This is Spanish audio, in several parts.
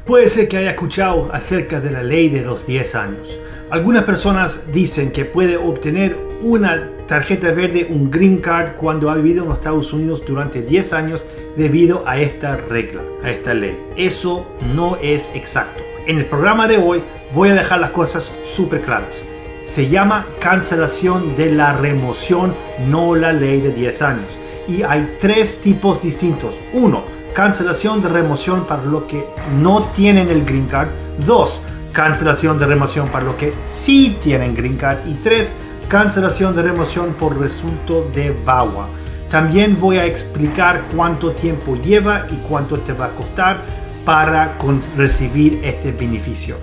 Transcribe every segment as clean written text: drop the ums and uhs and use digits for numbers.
Puede ser que haya escuchado acerca de la ley de los 10 años. Algunas personas dicen que puede obtener una tarjeta verde, un green card, cuando ha vivido en los Estados Unidos durante 10 años debido a esta regla, a esta ley. Eso no es exacto. En el programa de hoy voy a dejar las cosas súper claras. Se llama cancelación de la remoción, no la ley de 10 años. Y hay 3 tipos distintos. 1. Cancelación de remoción para los que no tienen el green card. 2. Cancelación de remoción para los que sí tienen green card. Y 3. Cancelación de remoción por resultado de VAWA. También voy a explicar cuánto tiempo lleva y cuánto te va a costar para recibir este beneficio.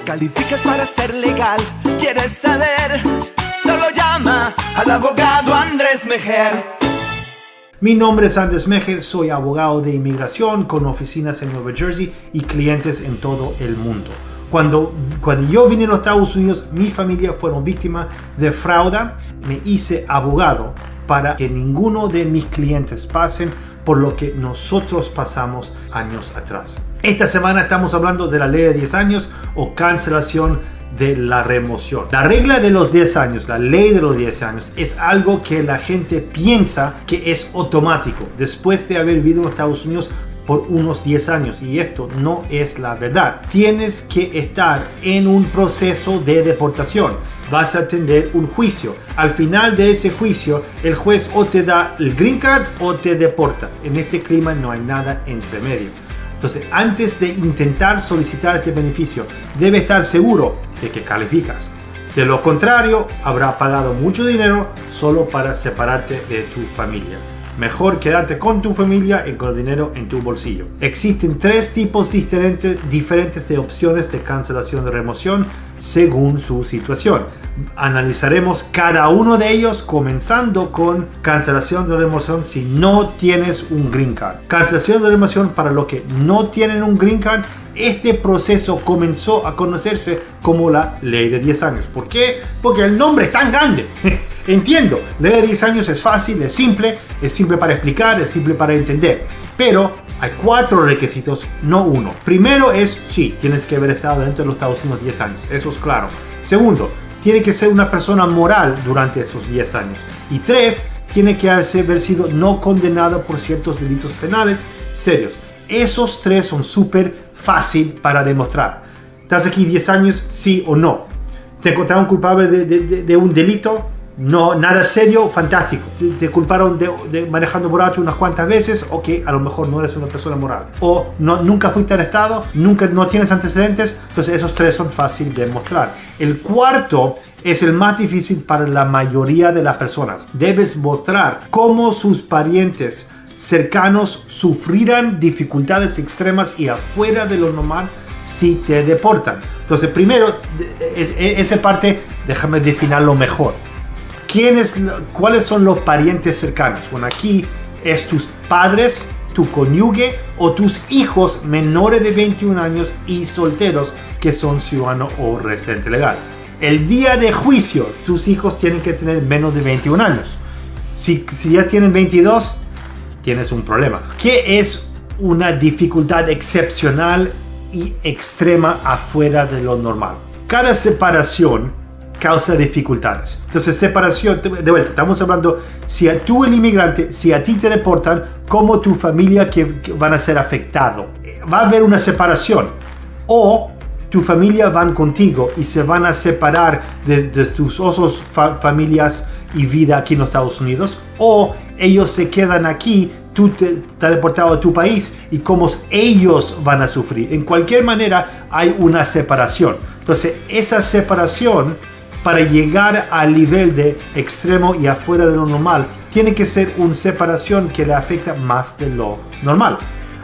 Calificas para ser legal, ¿quieres saber? Solo llama al abogado Andrés Mejer. Mi nombre es Andrés Mejer, soy abogado de inmigración con oficinas en Nueva Jersey y clientes en todo el mundo. Cuando yo vine a los Estados Unidos, mi familia fueron víctimas de fraude. Me hice abogado para que ninguno de mis clientes pasen por lo que nosotros pasamos años atrás. Esta semana estamos hablando de la ley de 10 años o cancelación de la remoción. La regla de los 10 años, la ley de los 10 años, es algo que la gente piensa que es automático después de haber vivido en Estados Unidos por unos 10 años, y esto no es la verdad. Tienes que estar en un proceso de deportación. Vas a atender un juicio. Al final de ese juicio, el juez o te da el green card o te deporta. En este clima no hay nada entre medio. Entonces, antes de intentar solicitar este beneficio, debes estar seguro de que calificas. De lo contrario, habrá pagado mucho dinero solo para separarte de tu familia. Mejor quedarte con tu familia y con el dinero en tu bolsillo. Existen 3 tipos diferentes de opciones de cancelación de remoción según su situación. Analizaremos cada uno de ellos, comenzando con cancelación de remoción si no tienes un green card. Cancelación de remoción para los que no tienen un green card. Este proceso comenzó a conocerse como la ley de 10 años. ¿Por qué? Porque el nombre es tan grande. Entiendo, ley de 10 años es fácil, es simple para explicar, es simple para entender. Pero hay 4 requisitos, no 1. Primero es, sí, tienes que haber estado dentro de los Estados Unidos 10 años, eso es claro. Segundo, tiene que ser una persona moral durante esos 10 años. Y 3, tiene que haber sido no condenado por ciertos delitos penales serios. Esos 3 son súper fácil para demostrar. ¿Estás aquí 10 años? Sí o no. ¿Te encontraron culpable de un delito? No, nada serio, fantástico. Te culparon de manejando borracho unas cuantas veces, ok, a lo mejor no eres una persona moral. O nunca fuiste arrestado, no tienes antecedentes, entonces esos 3 son fáciles de demostrar. El cuarto es el más difícil para la mayoría de las personas. Debes mostrar cómo sus parientes cercanos sufrirán dificultades extremas y afuera de lo normal si te deportan. Entonces, primero, esa parte, déjame definirlo mejor. ¿Cuáles son los parientes cercanos? Bueno, aquí es tus padres, tu cónyuge o tus hijos menores de 21 años y solteros que son ciudadanos o residente legal. El día de juicio, tus hijos tienen que tener menos de 21 años. Si ya tienen 22, tienes un problema. ¿Qué es una dificultad excepcional y extrema afuera de lo normal? Cada separación causa dificultades. Entonces, separación, de vuelta, estamos hablando, si a tú el inmigrante, si a ti te deportan, como tu familia que van a ser afectados. Va a haber una separación. O tu familia van contigo y se van a separar de tus otras familias y vida aquí en los Estados Unidos. O ellos se quedan aquí, tú estás deportado a tu país y como ellos van a sufrir. En cualquier manera, hay una separación. Entonces, esa separación, para llegar al nivel de extremo y afuera de lo normal, tiene que ser una separación que le afecta más de lo normal.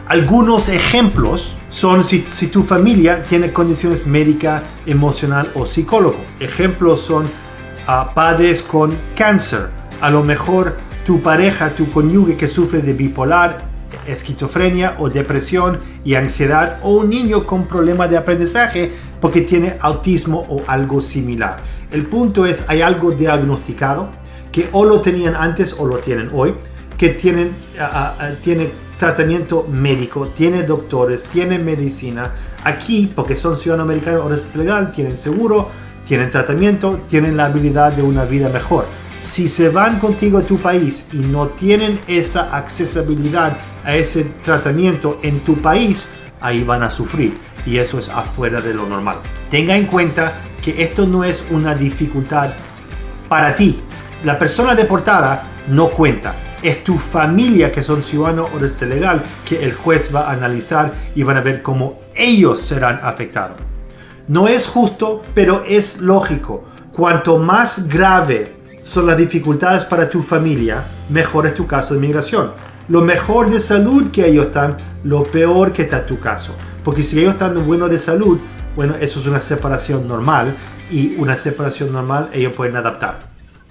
Algunos ejemplos son si tu familia tiene condiciones médicas, emocional o psicólogo. Ejemplos son padres con cáncer. A lo mejor tu pareja, tu cónyuge que sufre de bipolar, esquizofrenia o depresión y ansiedad, o un niño con problemas de aprendizaje porque tiene autismo o algo similar. El punto es, hay algo diagnosticado que o lo tenían antes o lo tienen hoy, que tiene tratamiento médico, tiene doctores, tiene medicina. Aquí, porque son ciudadanos americanos o residente legal, tienen seguro, tienen tratamiento, tienen la habilidad de una vida mejor. Si se van contigo a tu país y no tienen esa accesibilidad a ese tratamiento en tu país, ahí van a sufrir. Y eso es afuera de lo normal. Tenga en cuenta que esto no es una dificultad para ti. La persona deportada no cuenta. Es tu familia que son ciudadanos o residente legal que el juez va a analizar y van a ver cómo ellos serán afectados. No es justo, pero es lógico. Cuanto más grave son las dificultades para tu familia, mejor es tu caso de migración. Lo mejor de salud que ellos están, lo peor que está tu caso. Porque si ellos están buenos de salud, bueno, eso es una separación normal, y una separación normal ellos pueden adaptar.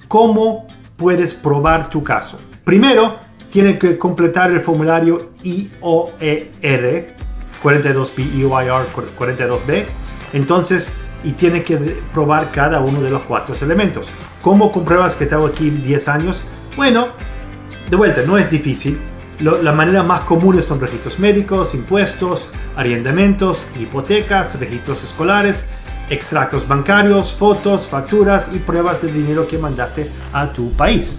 ¿Cómo puedes probar tu caso? Primero, tienen que completar el formulario IOER 42B. Entonces, y tiene que probar cada uno de los 4 elementos. ¿Cómo compruebas que tengo aquí 10 años? Bueno, de vuelta, no es difícil. Las maneras más comunes son registros médicos, impuestos, arrendamientos, hipotecas, registros escolares, extractos bancarios, fotos, facturas y pruebas de dinero que mandaste a tu país.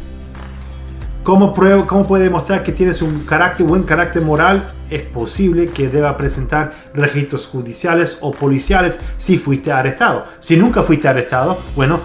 ¿Cómo puede demostrar que tienes un buen carácter moral? Es posible que deba presentar registros judiciales o policiales si fuiste arrestado. Si nunca fuiste arrestado, bueno,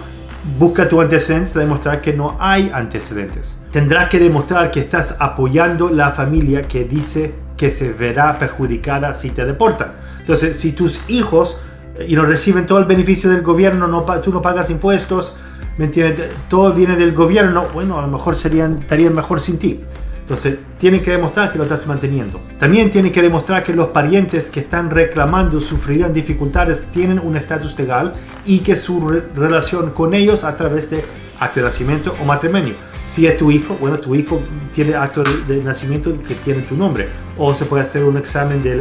busca tus antecedentes a demostrar que no hay antecedentes. Tendrás que demostrar que estás apoyando la familia que dice que se verá perjudicada si te deportan. Entonces, si tus hijos reciben todo el beneficio del gobierno, tú no pagas impuestos, ¿me entiendes? Todo viene del gobierno, bueno, a lo mejor estarían mejor sin ti. Entonces, tienen que demostrar que lo estás manteniendo. También tienen que demostrar que los parientes que están reclamando sufrirán dificultades, tienen un estatus legal y que su relación con ellos a través de acto de nacimiento o matrimonio. Si es tu hijo, bueno, tu hijo tiene acto de nacimiento que tiene tu nombre. O se puede hacer un examen de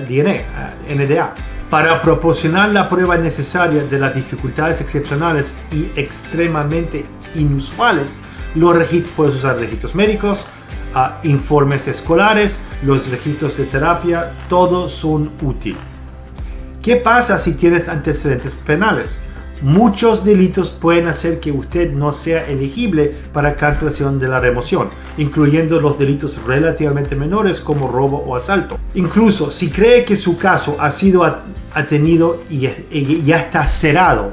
DNA, NDA. Para proporcionar la prueba necesaria de las dificultades excepcionales y extremadamente inusuales, puedes usar registros médicos, informes escolares, los registros de terapia, todos son útiles. ¿Qué pasa si tienes antecedentes penales? Muchos delitos pueden hacer que usted no sea elegible para cancelación de la remoción, incluyendo los delitos relativamente menores como robo o asalto. Incluso si cree que su caso ha sido atenido y ya está cerrado,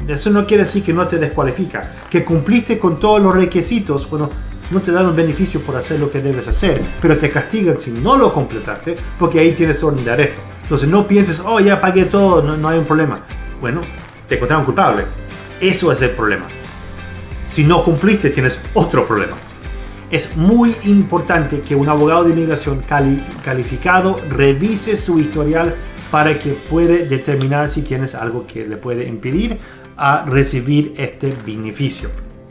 eso no quiere decir que no te descualifica. Que cumpliste con todos los requisitos, bueno, no te dan un beneficio por hacer lo que debes hacer, pero te castigan si no lo completaste, porque ahí tienes orden de arresto. Entonces no pienses, oh, ya pagué todo, no hay un problema. Bueno, te encontraron culpable. Eso es el problema. Si no cumpliste, tienes otro problema. Es muy importante que un abogado de inmigración calificado revise su historial para que pueda determinar si tienes algo que le puede impedir a recibir este beneficio.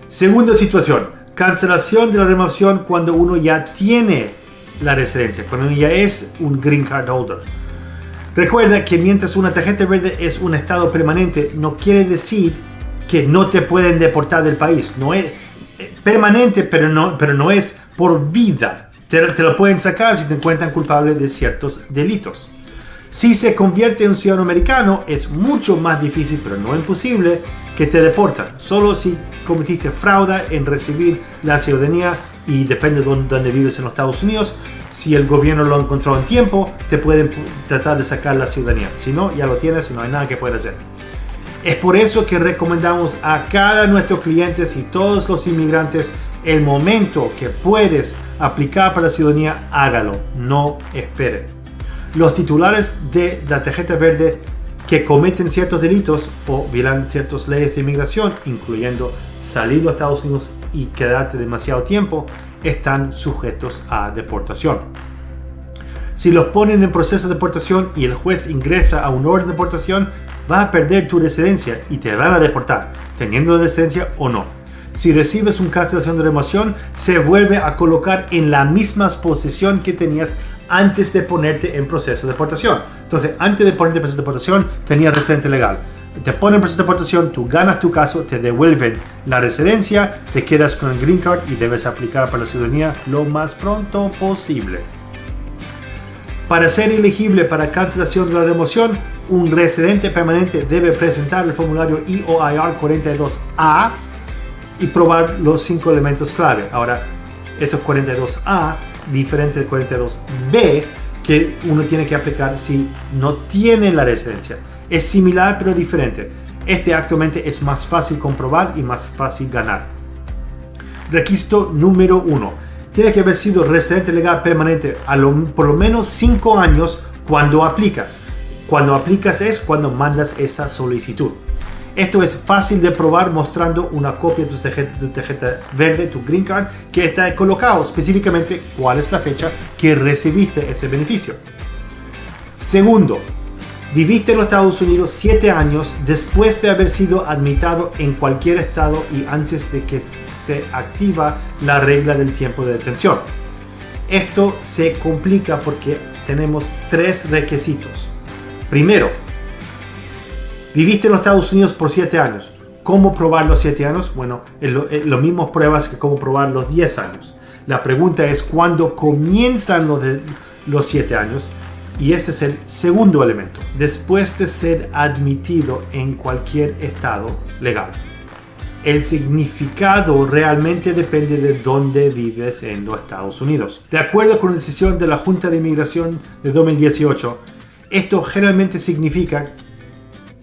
Segunda situación, cancelación de la remoción cuando uno ya tiene la residencia, cuando uno ya es un green card holder. Recuerda que mientras una tarjeta verde es un estado permanente, no quiere decir que no te pueden deportar del país. No es permanente, pero no es por vida. Te lo pueden sacar si te encuentran culpable de ciertos delitos. Si se convierte en un ciudadano americano, es mucho más difícil, pero no imposible, que te deportan. Solo si cometiste fraude en recibir la ciudadanía, y depende de dónde vives en los Estados Unidos, si el gobierno lo encontró en tiempo, te pueden tratar de sacar la ciudadanía. Si no, ya lo tienes y no hay nada que puedas hacer. Es por eso que recomendamos a cada nuestros clientes y todos los inmigrantes, el momento que puedes aplicar para la ciudadanía, hágalo, no espere. Los titulares de la tarjeta verde que cometen ciertos delitos o violan ciertas leyes de inmigración, incluyendo salir de los Estados Unidos y quedarte demasiado tiempo, están sujetos a deportación. Si los ponen en proceso de deportación y el juez ingresa a un orden de deportación, vas a perder tu residencia y te van a deportar, teniendo residencia o no. Si recibes una cancelación de remoción, se vuelve a colocar en la misma posición que tenías antes de ponerte en proceso de deportación. Entonces, antes de ponerte en proceso de deportación, tenías residente legal. Te ponen en proceso de deportación, tú ganas tu caso, te devuelven la residencia, te quedas con el green card y debes aplicar para la ciudadanía lo más pronto posible. Para ser elegible para cancelación de la remoción, un residente permanente debe presentar el formulario EOIR 42A y probar los 5 elementos clave. Ahora, estos 42A, diferente del 42B, que uno tiene que aplicar si no tiene la residencia. Es similar pero diferente. Este actualmente es más fácil comprobar y más fácil ganar. Requisito número 1. Tiene que haber sido residente legal permanente por lo menos 5 años cuando aplicas. Cuando aplicas es cuando mandas esa solicitud. Esto es fácil de probar mostrando una copia de tu tarjeta verde, tu Green Card, que está colocado específicamente cuál es la fecha que recibiste ese beneficio. Segundo, viviste en los Estados Unidos 7 años después de haber sido admitido en cualquier estado y antes de que se activa la regla del tiempo de detención. Esto se complica porque tenemos 3 requisitos. Primero, viviste en los Estados Unidos por 7 años. ¿Cómo probar los 7 años? Bueno, lo mismo pruebas que cómo probar los 10 años. La pregunta es cuándo comienzan los 7 años. Y ese es el segundo elemento. Después de ser admitido en cualquier estado legal. El significado realmente depende de dónde vives en los Estados Unidos. De acuerdo con la decisión de la Junta de Inmigración de 2018, esto generalmente significa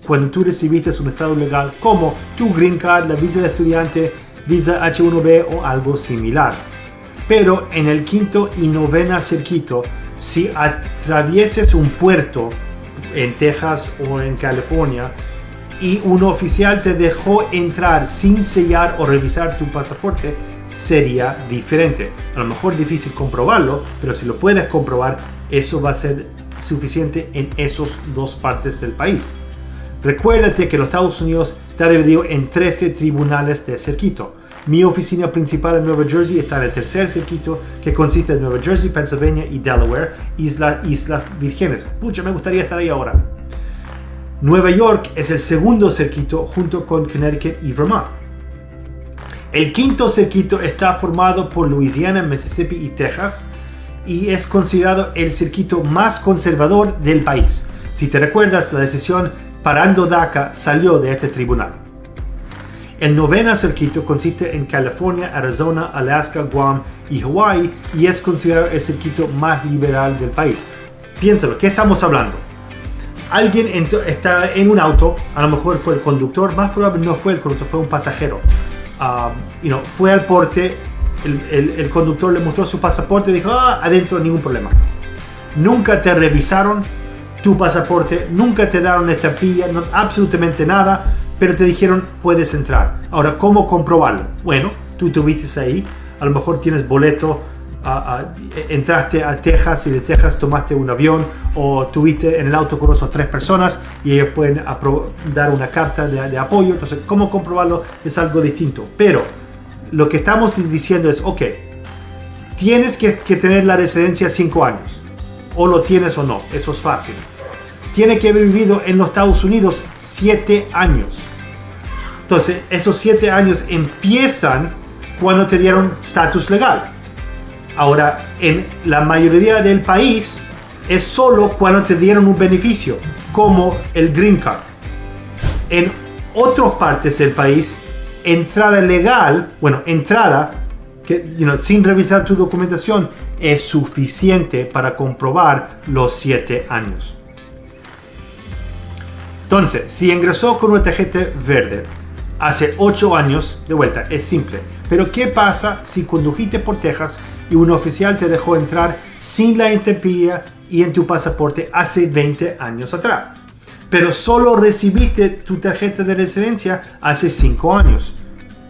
cuando tú recibiste un estado legal como tu Green Card, la visa de estudiante, visa H1B o algo similar. Pero en el quinto y novena circuito, si atravieses un puerto en Texas o en California y un oficial te dejó entrar sin sellar o revisar tu pasaporte, sería diferente. A lo mejor difícil comprobarlo, pero si lo puedes comprobar, eso va a ser suficiente en esos 2 partes del país. Recuérdate que los Estados Unidos está dividido en 13 tribunales de circuito. Mi oficina principal en Nueva Jersey está en el tercer circuito, que consiste en Nueva Jersey, Pennsylvania y Delaware, Islas Vírgenes. Pucha, me gustaría estar ahí ahora. Nueva York es el segundo circuito junto con Connecticut y Vermont. El quinto circuito está formado por Louisiana, Mississippi y Texas y es considerado el circuito más conservador del país. Si te recuerdas, la decisión parando DACA salió de este tribunal. El noveno circuito consiste en California, Arizona, Alaska, Guam y Hawaii y es considerado el circuito más liberal del país. Piénsalo, ¿qué estamos hablando? Alguien está en un auto, a lo mejor fue el conductor, más probable no fue el conductor, fue un pasajero. Fue al porte, el conductor le mostró su pasaporte y dijo, adentro ningún problema. Nunca te revisaron tu pasaporte, nunca te daron estampilla, absolutamente nada, pero te dijeron puedes entrar. Ahora, ¿cómo comprobarlo? Bueno, tú estuviste ahí, a lo mejor tienes boleto, entraste a Texas y de Texas tomaste un avión o estuviste en el auto con otras 3 personas y ellos pueden dar una carta de apoyo. Entonces, ¿cómo comprobarlo? Es algo distinto. Pero lo que estamos diciendo es, ok, tienes que tener la residencia 5 años. O lo tienes o no, eso es fácil. Tiene que haber vivido en los Estados Unidos 7 años. Entonces, esos 7 años empiezan cuando te dieron estatus legal. Ahora, en la mayoría del país es solo cuando te dieron un beneficio, como el Green Card. En otras partes del país, entrada legal, sin revisar tu documentación, es suficiente para comprobar los 7 años. Entonces, si ingresó con una tarjeta verde hace 8 años, de vuelta, es simple. Pero ¿qué pasa si condujiste por Texas y un oficial te dejó entrar sin la estampilla y en tu pasaporte hace 20 años atrás? Pero solo recibiste tu tarjeta de residencia hace 5 años.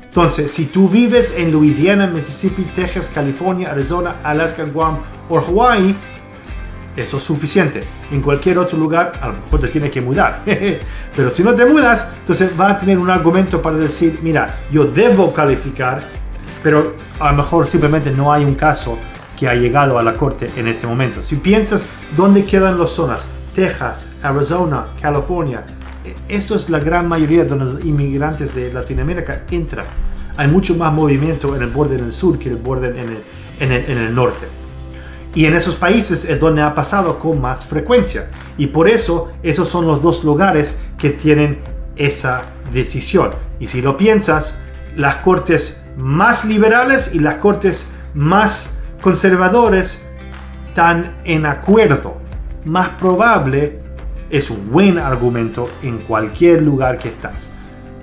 Entonces, si tú vives en Louisiana, Mississippi, Texas, California, Arizona, Alaska, Guam o Hawaii, eso es suficiente. En cualquier otro lugar, a lo mejor te tienes que mudar. Pero si no te mudas, entonces vas a tener un argumento para decir, mira, yo debo calificar, pero a lo mejor simplemente no hay un caso que ha llegado a la corte en ese momento. Si piensas dónde quedan las zonas, Texas, Arizona, California, eso es la gran mayoría de los inmigrantes de Latinoamérica entran. Hay mucho más movimiento en el borde del sur que el borde en el norte. Y en esos países es donde ha pasado con más frecuencia. Y por eso esos son los dos lugares que tienen esa decisión. Y si lo piensas, las cortes más liberales y las cortes más conservadoras están en acuerdo. Más probable es un buen argumento en cualquier lugar que estás.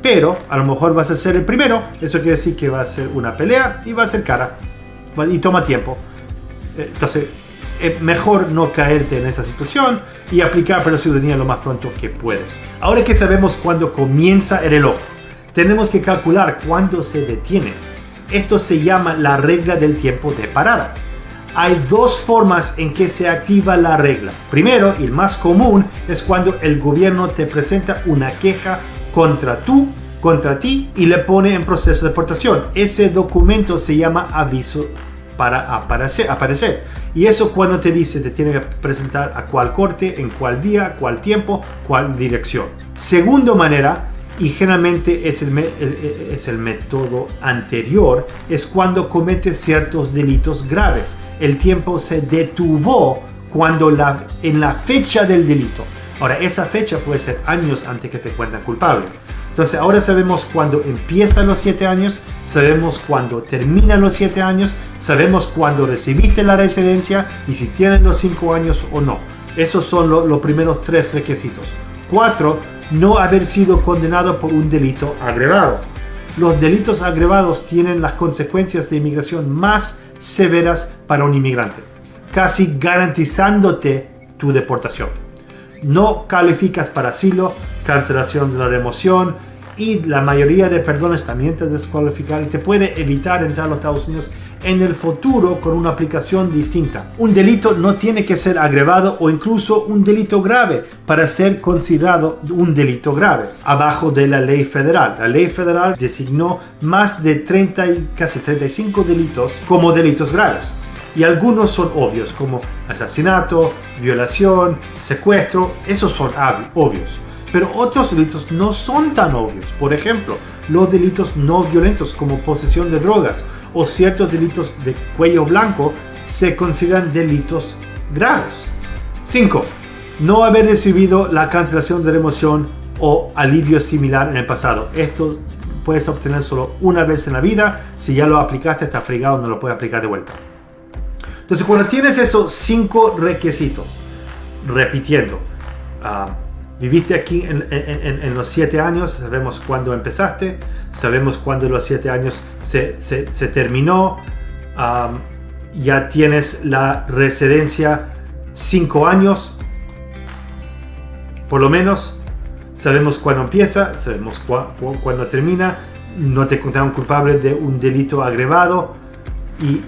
Pero a lo mejor vas a ser el primero. Eso quiere decir que va a ser una pelea y va a ser cara. Y toma tiempo. Entonces, es mejor no caerte en esa situación y aplicar para la ciudadanía lo más pronto que puedes. Ahora que sabemos cuándo comienza el reloj, tenemos que calcular cuándo se detiene. Esto se llama la regla del tiempo de parada. Hay dos formas en que se activa la regla. Primero, y el más común, es cuando el gobierno te presenta una queja contra ti y le pone en proceso de deportación. Ese documento se llama aviso para aparecer. Y eso cuando te dice te tiene que presentar a cuál corte, en cuál día, cuál tiempo, cuál dirección. Segunda manera, y generalmente es el método anterior, es cuando cometes ciertos delitos graves. El tiempo se detuvo cuando en la fecha del delito. Ahora, esa fecha puede ser años antes que te encuentren culpable. Entonces, ahora sabemos cuándo empiezan los 7 años, sabemos cuándo terminan los 7 años, sabemos cuándo recibiste la residencia y si tienes los 5 años o no. Esos son los primeros 3 requisitos. 4, no haber sido condenado por un delito agravado. Los delitos agravados tienen las consecuencias de inmigración más severas para un inmigrante, casi garantizándote tu deportación. No calificas para asilo, cancelación de la remoción y la mayoría de perdones también te descualifican y te puede evitar entrar a los Estados Unidos en el futuro con una aplicación distinta. Un delito no tiene que ser agravado o incluso un delito grave para ser considerado un delito grave abajo de la ley federal. La ley federal designó más de 30 y casi 35 delitos como delitos graves. Y algunos son obvios, como asesinato, violación, secuestro, esos son obvios. Pero otros delitos no son tan obvios. Por ejemplo, los delitos no violentos como posesión de drogas o ciertos delitos de cuello blanco se consideran delitos graves. 5. No haber recibido la cancelación de remoción o alivio similar en el pasado. Esto puedes obtener solo una vez en la vida. Si ya lo aplicaste, está fregado, no lo puedes aplicar de vuelta. Entonces, cuando tienes esos 5 requisitos, repitiendo, viviste aquí en los 7 años, sabemos cuándo empezaste, sabemos cuándo los 7 años se terminó, ya tienes la residencia 5 años, por lo menos, sabemos cuándo empieza, sabemos cuándo termina, no te encontraron culpable de un delito agravado y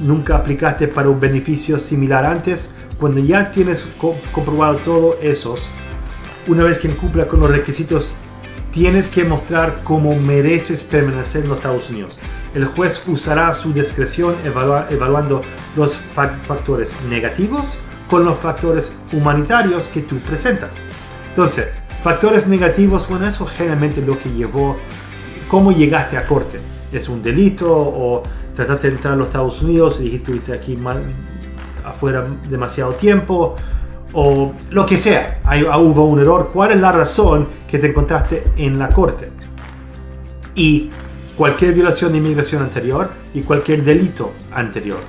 nunca aplicaste para un beneficio similar antes. Cuando ya tienes comprobado todos esos, una vez que cumpla con los requisitos, tienes que mostrar cómo mereces permanecer en los Estados Unidos. El juez usará su discreción evaluando los factores negativos con los factores humanitarios que tú presentas. Entonces, factores negativos, bueno, eso generalmente lo que llevó, cómo llegaste a corte. ¿Es un delito o trataste de entrar a los Estados Unidos y dijiste estuviste aquí afuera demasiado tiempo o lo que sea? Hubo un error. ¿Cuál es la razón que te encontraste en la corte? Y cualquier violación de inmigración anterior y cualquier delito anterior.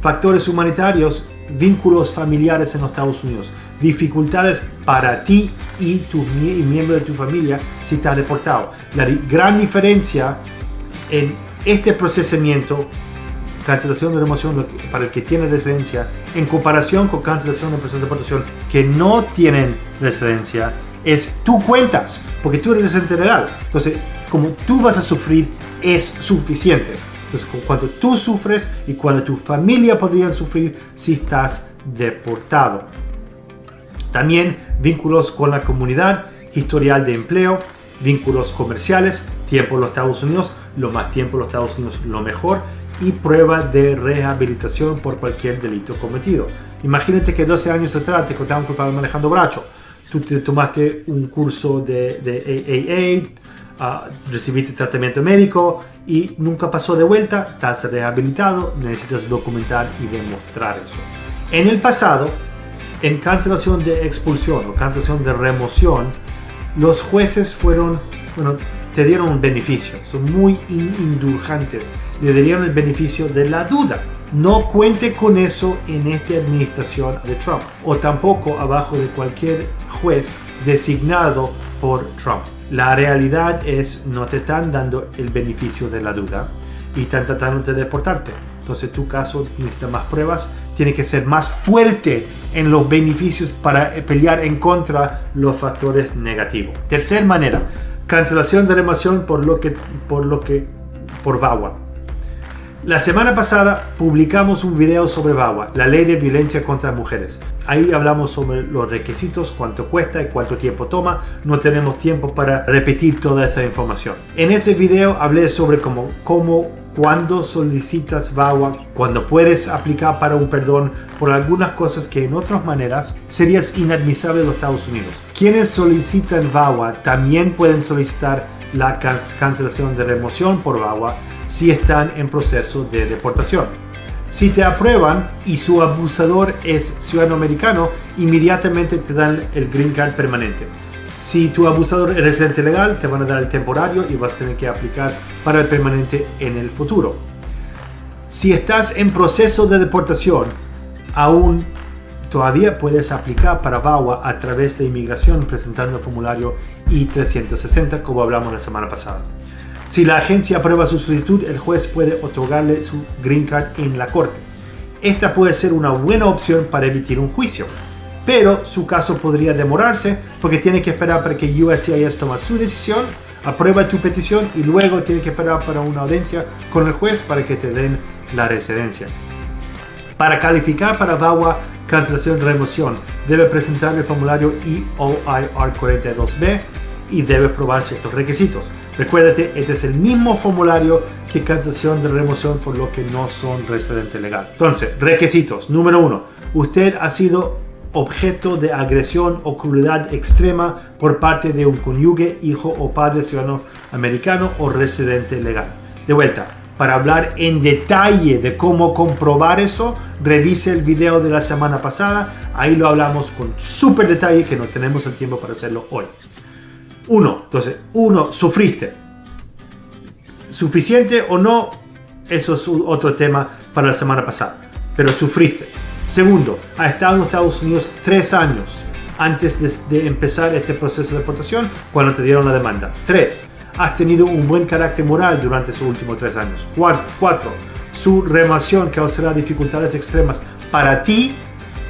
Factores humanitarios, vínculos familiares en los Estados Unidos, dificultades para ti y miembros de tu familia si estás deportado. La gran diferencia en este procesamiento, cancelación de remoción para el que tiene residencia, en comparación con cancelación de proceso de deportación que no tienen residencia, es tú cuentas, porque tú eres residente legal. Entonces, como tú vas a sufrir, es suficiente. Entonces, cuando tú sufres y cuando tu familia podría sufrir si estás deportado. También vínculos con la comunidad, historial de empleo, vínculos comerciales, tiempo en los Estados Unidos, lo más tiempo en los Estados Unidos, lo mejor, y prueba de rehabilitación por cualquier delito cometido. Imagínate que 12 años atrás te encontraron culpable manejando borracho. Tú te tomaste un curso de AA, recibiste tratamiento médico y nunca pasó de vuelta, estás rehabilitado, necesitas documentar y demostrar eso. En el pasado, en cancelación de expulsión o cancelación de remoción, los jueces te dieron un beneficio, son muy indulgentes, le dieron el beneficio de la duda. No cuente con eso en esta administración de Trump o tampoco abajo de cualquier juez designado por Trump. La realidad es no te están dando el beneficio de la duda y están tratando de deportarte. Entonces tu caso necesita más pruebas, tiene que ser más fuerte en los beneficios para pelear en contra los factores negativos. Tercer manera, cancelación de remoción por VAWA. La semana pasada publicamos un video sobre VAWA, la ley de violencia contra mujeres. Ahí hablamos sobre los requisitos, cuánto cuesta y cuánto tiempo toma. No tenemos tiempo para repetir toda esa información. En ese video hablé sobre cuando solicitas VAWA, cuando puedes aplicar para un perdón por algunas cosas que en otras maneras serías inadmisible en los Estados Unidos. Quienes solicitan VAWA también pueden solicitar la cancelación de remoción por VAWA si están en proceso de deportación. Si te aprueban y su abusador es ciudadano americano, inmediatamente te dan el Green Card permanente. Si tu abusador es residente legal, te van a dar el temporario y vas a tener que aplicar para el permanente en el futuro. Si estás en proceso de deportación, aún todavía puedes aplicar para VAWA a través de inmigración presentando el formulario I-360 como hablamos la semana pasada. Si la agencia aprueba su solicitud, el juez puede otorgarle su Green Card en la corte. Esta puede ser una buena opción para evitar un juicio, pero su caso podría demorarse porque tiene que esperar para que USCIS tome su decisión, aprueba tu petición y luego tiene que esperar para una audiencia con el juez para que te den la residencia. Para calificar para VAWA cancelación de remoción, debe presentar el formulario EOIR-42B y debe probar ciertos requisitos. Recuérdate, este es el mismo formulario que cancelación de remoción por lo que no son residente legal. Entonces, requisitos. Número 1. Usted ha sido objeto de agresión o crueldad extrema por parte de un cónyuge, hijo o padre ciudadano americano o residente legal. De vuelta, para hablar en detalle de cómo comprobar eso, revise el video de la semana pasada. Ahí lo hablamos con súper detalle que no tenemos el tiempo para hacerlo hoy. Entonces, sufriste. ¿Suficiente o no? Eso es otro tema para la semana pasada. Pero sufriste. Segundo, has estado en los Estados Unidos 3 años antes de empezar este proceso de deportación cuando te dieron la demanda. 3. Has tenido un buen carácter moral durante esos últimos 3 años. 4. Su remoción causará dificultades extremas para ti,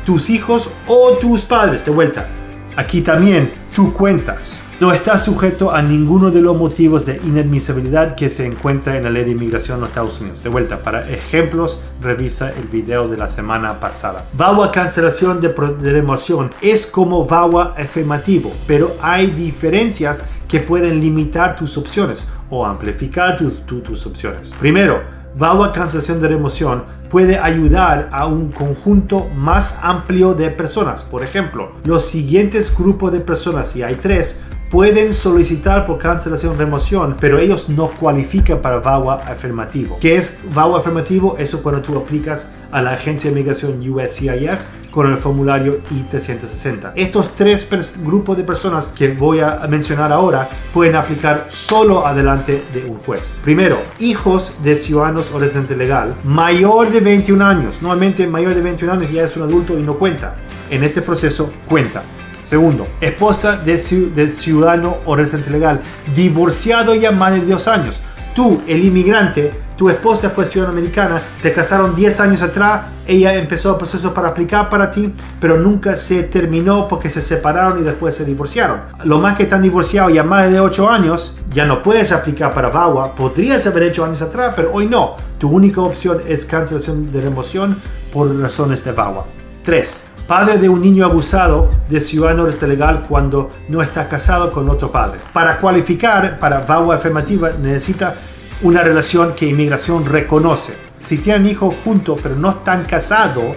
tus hijos o tus padres. De vuelta, aquí también tú cuentas. No está sujeto a ninguno de los motivos de inadmisibilidad que se encuentra en la ley de inmigración en los Estados Unidos. De vuelta, para ejemplos, revisa el video de la semana pasada. VAWA cancelación de remoción es como VAWA afirmativo, pero hay diferencias que pueden limitar tus opciones o amplificar tus opciones. Primero, VAWA cancelación de remoción puede ayudar a un conjunto más amplio de personas. Por ejemplo, los siguientes grupos de personas, si hay 3, pueden solicitar por cancelación de remoción, pero ellos no cualifican para VAWA afirmativo. ¿Qué es VAWA afirmativo? Eso cuando tú aplicas a la agencia de inmigración USCIS con el formulario I-360. Estos 3 grupos de personas que voy a mencionar ahora pueden aplicar solo adelante de un juez. Primero, hijos de ciudadanos o residente legal mayor de 21 años. Normalmente mayor de 21 años ya es un adulto y no cuenta. En este proceso cuenta. Segundo, esposa de ciudadano o residente legal, divorciado ya más de 2 años. Tú, el inmigrante, tu esposa fue ciudadana americana, te casaron 10 años atrás, ella empezó el proceso para aplicar para ti, pero nunca se terminó porque se separaron y después se divorciaron. Lo más que están divorciados ya más de 8 años, ya no puedes aplicar para VAWA, podrías haber hecho años atrás, pero hoy no. Tu única opción es cancelación de remoción por razones de VAWA. 3. Padre de un niño abusado de ciudadano residente legal cuando no está casado con otro padre. Para cualificar para VAWA afirmativa necesita una relación que inmigración reconoce. Si tienen hijos juntos pero no están casados,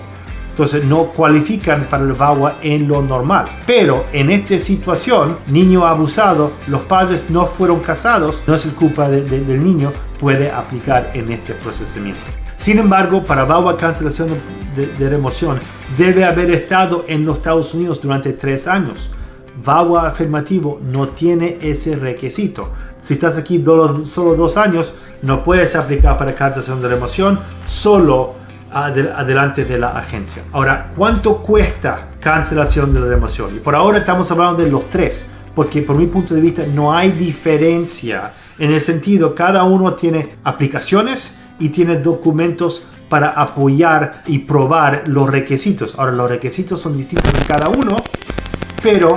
entonces no cualifican para el VAWA en lo normal. Pero en esta situación, niño abusado, los padres no fueron casados, no es el culpa del niño, puede aplicar en este procesamiento. Sin embargo, para VAWA cancelación de remoción, debe haber estado en los Estados Unidos durante 3 años. VAWA afirmativo no tiene ese requisito. Si estás aquí solo 2 años, no puedes aplicar para cancelación de remoción, solo adelante de la agencia. Ahora, ¿cuánto cuesta cancelación de la remoción? Y por ahora estamos hablando de los 3, porque por mi punto de vista no hay diferencia en el sentido, cada uno tiene aplicaciones y tiene documentos para apoyar y probar los requisitos. Ahora, los requisitos son distintos en cada uno, pero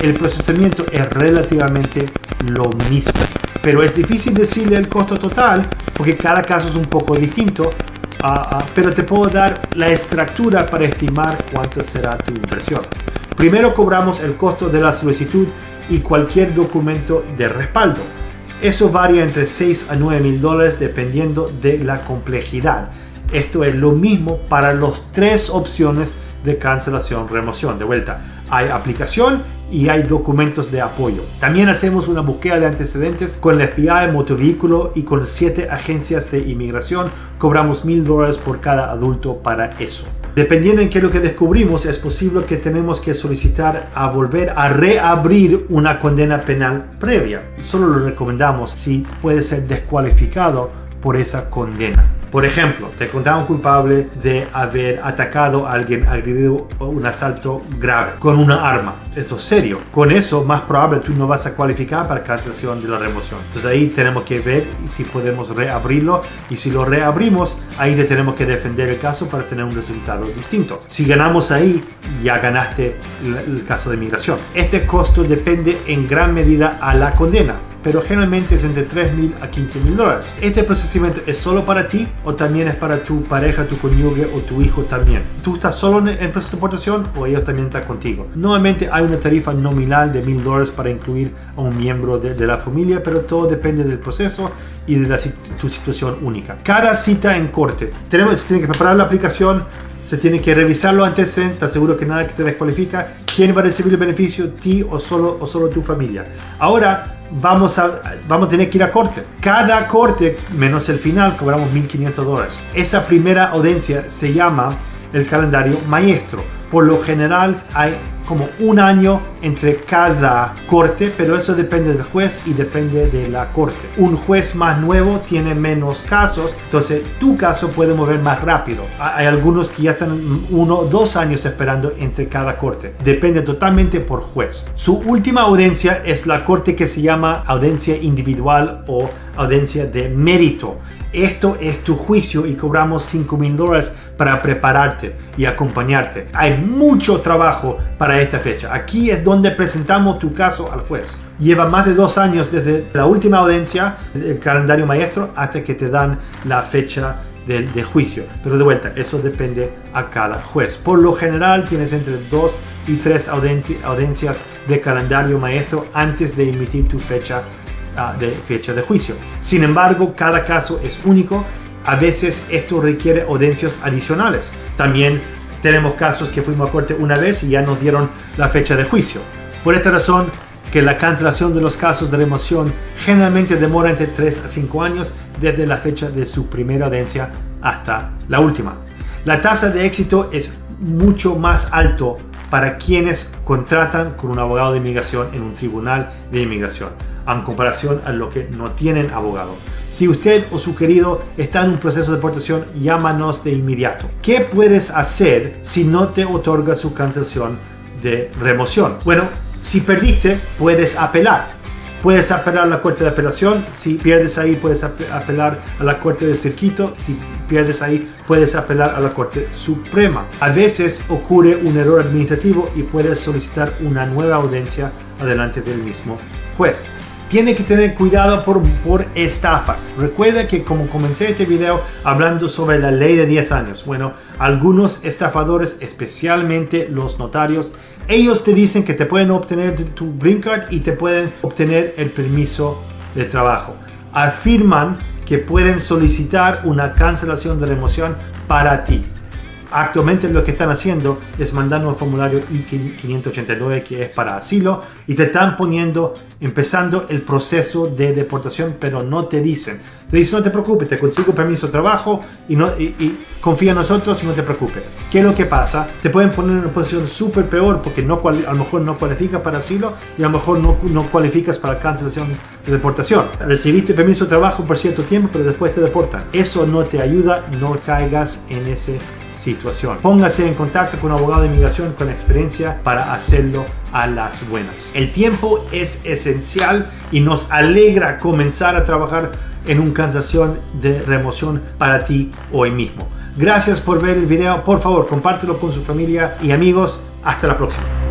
el procesamiento es relativamente lo mismo. Pero es difícil decirle el costo total porque cada caso es un poco distinto, pero te puedo dar la estructura para estimar cuánto será tu inversión. Primero cobramos el costo de la solicitud y cualquier documento de respaldo. Eso varía entre $6,000 a $9,000 dependiendo de la complejidad. Esto es lo mismo para las 3 opciones de cancelación remoción. De vuelta, hay aplicación y hay documentos de apoyo. También hacemos una búsqueda de antecedentes con el FBI, motovehículo y con 7 agencias de inmigración. Cobramos $1,000 por cada adulto para eso. Dependiendo en qué es lo que descubrimos, es posible que tenemos que solicitar a volver a reabrir una condena penal previa. Solo lo recomendamos si puede ser descualificado por esa condena. Por ejemplo, te encontramos culpable de haber atacado a alguien, agredido un asalto grave con una arma. Eso es serio. Con eso, más probable tú no vas a cualificar para cancelación de la remoción. Entonces ahí tenemos que ver si podemos reabrirlo. Y si lo reabrimos, ahí le tenemos que defender el caso para tener un resultado distinto. Si ganamos ahí, ya ganaste el caso de migración. Este costo depende en gran medida a la condena, pero generalmente es entre $3,000 a $15,000. Este procesamiento es solo para ti o también es para tu pareja, tu cónyuge o tu hijo también. ¿Tú estás solo en el proceso de deportación o ellos también están contigo? Normalmente hay una tarifa nominal de $1,000 para incluir a un miembro de la familia, pero todo depende del proceso y de tu situación única. Cada cita en corte, se tiene que preparar la aplicación, se tiene que revisar los antecedentes, ¿estás seguro que nada que te descualifica? ¿Quién va a recibir el beneficio? ¿Ti o solo tu familia? Ahora vamos a tener que ir a corte. Cada corte, menos el final, cobramos $1,500. Esa primera audiencia se llama el calendario maestro. Por lo general hay como 1 año entre cada corte, pero eso depende del juez y depende de la corte. Un juez más nuevo tiene menos casos, entonces tu caso puede mover más rápido. Hay algunos que ya están 1 o 2 años esperando entre cada corte. Depende totalmente por juez. Su última audiencia es la corte que se llama audiencia individual o audiencia de mérito. Esto es tu juicio y cobramos $5,000 para prepararte y acompañarte. Hay mucho trabajo para esta fecha. Aquí es donde presentamos tu caso al juez. Lleva más de 2 años desde la última audiencia del calendario maestro hasta que te dan la fecha de juicio. Pero de vuelta, eso depende a cada juez. Por lo general tienes entre 2 y 3 audiencias de calendario maestro antes de emitir tu fecha de juicio. Sin embargo, cada caso es único. A veces esto requiere audiencias adicionales. También tenemos casos que fuimos a corte una vez y ya nos dieron la fecha de juicio. Por esta razón, que la cancelación de los casos de remoción generalmente demora entre 3 a 5 años desde la fecha de su primera audiencia hasta la última. La tasa de éxito es mucho más alto para quienes contratan con un abogado de inmigración en un tribunal de inmigración, en comparación a los que no tienen abogado. Si usted o su querido está en un proceso de deportación, llámanos de inmediato. ¿Qué puedes hacer si no te otorga su cancelación de remoción? Bueno, si perdiste, puedes apelar. Puedes apelar a la Corte de Apelación. Si pierdes ahí, puedes apelar a la Corte del Circuito. Si pierdes ahí, puedes apelar a la Corte Suprema. A veces ocurre un error administrativo y puedes solicitar una nueva audiencia adelante del mismo juez. Tiene que tener cuidado por estafas. Recuerda que como comencé este video hablando sobre la ley de 10 años. Bueno, algunos estafadores, especialmente los notarios, ellos te dicen que te pueden obtener tu green card y te pueden obtener el permiso de trabajo. Afirman que pueden solicitar una cancelación de remoción para ti. Actualmente lo que están haciendo es mandando un formulario I-589 que es para asilo y te están empezando el proceso de deportación, pero no te dicen. Te dicen, no te preocupes, te consigo permiso de trabajo y confía en nosotros y no te preocupes. ¿Qué es lo que pasa? Te pueden poner en una posición súper peor porque a lo mejor no cualificas para asilo y a lo mejor no cualificas para cancelación de deportación. Recibiste permiso de trabajo por cierto tiempo, pero después te deportan. Eso no te ayuda, no caigas en ese situación. Póngase en contacto con un abogado de inmigración con experiencia para hacerlo a las buenas. El tiempo es esencial y nos alegra comenzar a trabajar en una cancelación de remoción para ti hoy mismo. Gracias por ver el video. Por favor, compártelo con su familia y amigos. Hasta la próxima.